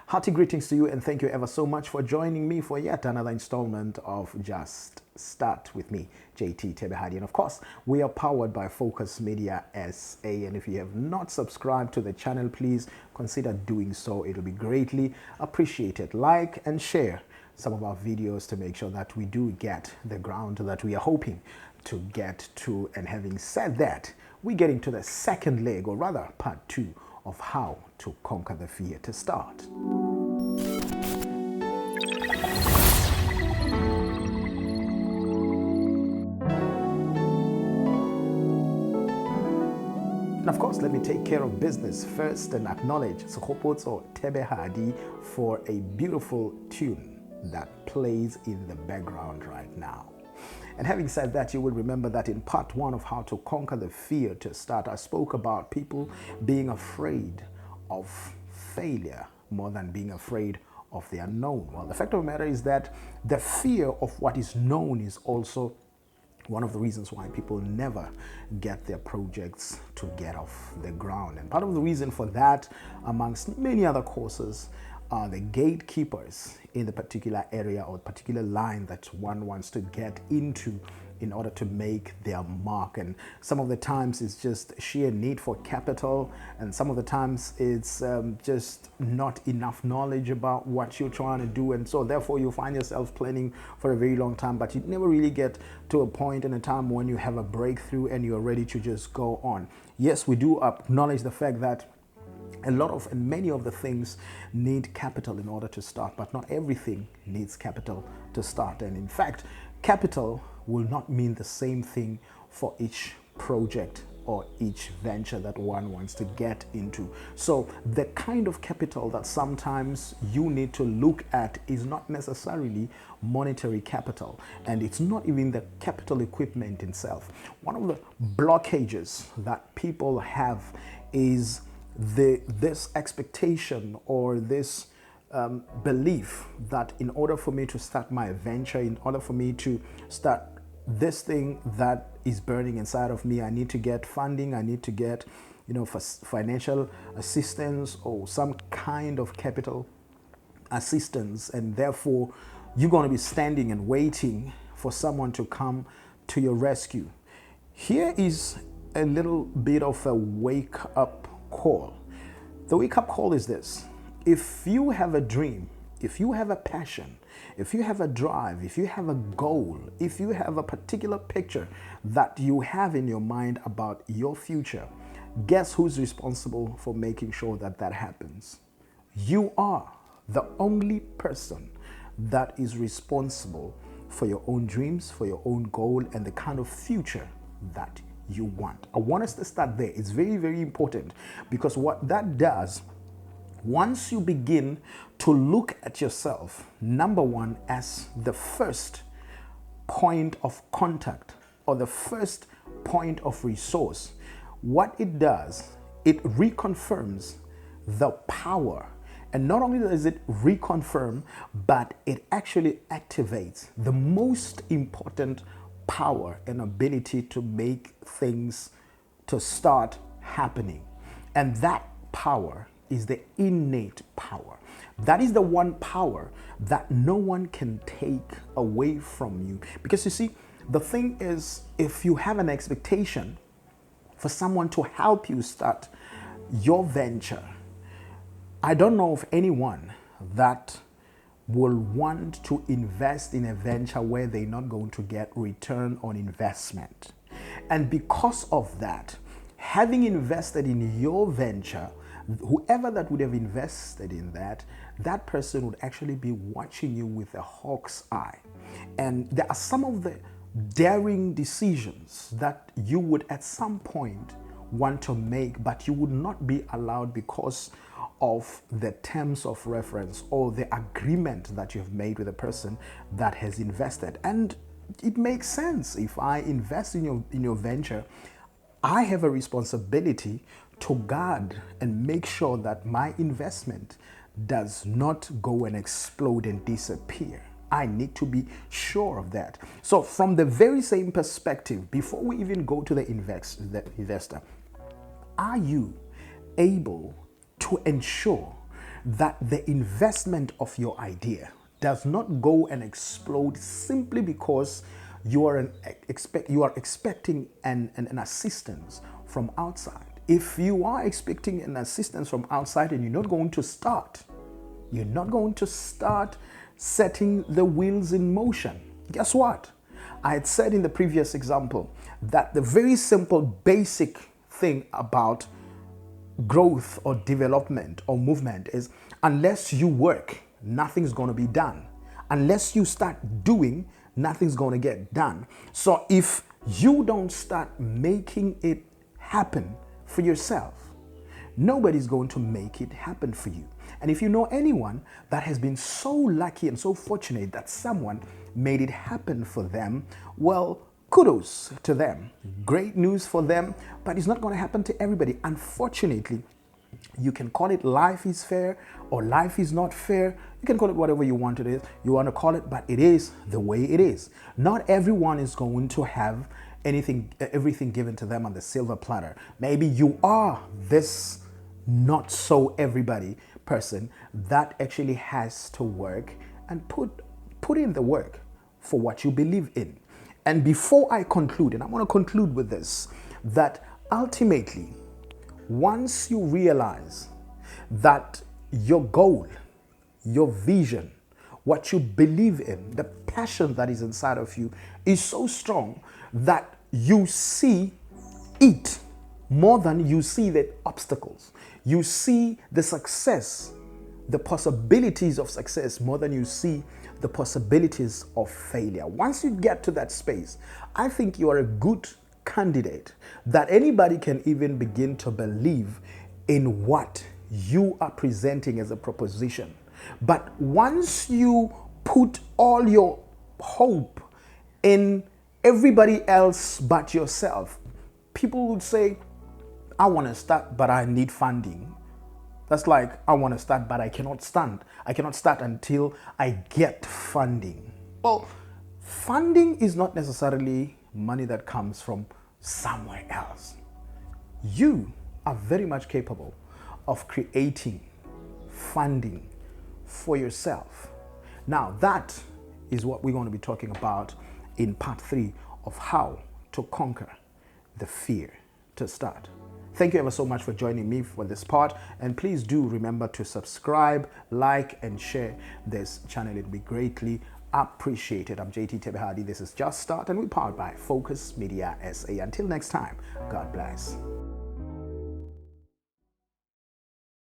Hearty greetings to you, and thank you ever so much for joining me for yet another installment of Just Start with me, JT Tebehadi. And of course, we are powered by Focus Media SA. And if you have not subscribed to the channel, please consider doing so. It'll be greatly appreciated. Like and share some of our videos to make sure that we do get the ground that we are hoping to get to. And having said that, we get into the second leg, or rather part 2, of how to conquer the fear to start. And of course, let me take care of business first and acknowledge Sekgopotso Tebehadi for a beautiful tune that plays in the background right now. And having said that, you will remember that in part 1 of how to conquer the fear to start, I spoke about people being afraid of failure more than being afraid of the unknown. Well, the fact of the matter is that the fear of what is known is also one of the reasons why people never get their projects to get off the ground. And part of the reason for that, amongst many other causes, are the gatekeepers in the particular area or particular line that one wants to get into in order to make their mark. And some of the times it's just sheer need for capital, and some of the times it's just not enough knowledge about what you're trying to do, and so therefore you find yourself planning for a very long time, but you never really get to a point in a time when you have a breakthrough and you're ready to just go on. Yes, we do acknowledge the fact that a lot of and many of the things need capital in order to start, but not everything needs capital to start. And in fact, capital will not mean the same thing for each project or each venture that one wants to get into. So the kind of capital that sometimes you need to look at is not necessarily monetary capital, and it's not even the capital equipment itself. One of the blockages that people have is this expectation or this belief that in order for me to start my venture, in order for me to start this thing that is burning inside of me, I need to get funding, I need to get, financial assistance or some kind of capital assistance, and therefore you're going to be standing and waiting for someone to come to your rescue. Here is a little bit of a wake-up call. The wake-up call is this: if you have a dream, if you have a passion, if you have a drive, if you have a goal, if you have a particular picture that you have in your mind about your future, guess who's responsible for making sure that that happens? You are the only person that is responsible for your own dreams, for your own goal, and the kind of future that you want. I want us to start there. It's very, very important, because what that does, once you begin to look at yourself, number one, as the first point of contact or the first point of resource, what it does, it reconfirms the power. And not only does it reconfirm, but it actually activates the most important power and ability to make things to start happening. And that power is the innate power. That is the one power that no one can take away from you. Because you see, the thing is, if you have an expectation for someone to help you start your venture, I don't know of anyone that will want to invest in a venture where they're not going to get return on investment. And because of that, having invested in your venture, whoever that would have invested in that, that person would actually be watching you with a hawk's eye. And there are some of the daring decisions that you would at some point want to make, but you would not be allowed because of the terms of reference or the agreement that you've made with a person that has invested. And it makes sense. If I invest in your venture, I have a responsibility to guard and make sure that my investment does not go and explode and disappear. I need to be sure of that. So from the very same perspective, before we even go to the investor, are you able to ensure that the investment of your idea does not go and explode simply because you are expecting an assistance from outside. If you are expecting an assistance from outside and you're not going to start setting the wheels in motion, guess what? I had said in the previous example that the very simple basic thing about growth or development or movement is unless you work, nothing's going to be done. Unless you start doing, nothing's going to get done. So if you don't start making it happen for yourself, nobody's going to make it happen for you. And if you know anyone that has been so lucky and so fortunate that someone made it happen for them, well, kudos to them. Great news for them, but it's not going to happen to everybody. Unfortunately, you can call it life is fair or life is not fair. You can call it whatever you want to call it, but it is the way it is. Not everyone is going to have everything given to them on the silver platter. Maybe you are this not so everybody person that actually has to work and put in the work for what you believe in. And before I conclude, and I want to conclude with this, that ultimately, once you realize that your goal, your vision, what you believe in, the passion that is inside of you is so strong that you see it more than you see the obstacles. You see the success, the possibilities of success more than you see the possibilities of failure. Once you get to that space, I think you are a good candidate that anybody can even begin to believe in what you are presenting as a proposition. But once you put all your hope in everybody else but yourself, people would say, I want to start, but I need funding. That's like, I want to start, but I cannot start until I get funding. Well, funding is not necessarily money that comes from somewhere else. You are very much capable of creating funding for yourself. Now, that is what we're going to be talking about in part 3 of how to conquer the fear to start. Thank you ever so much for joining me for this part, and please do remember to subscribe, like, and share this channel. It would be greatly appreciated. I'm JT Tebehadi. This is Just Start, and we're powered by Focus Media SA. Until next time, God bless.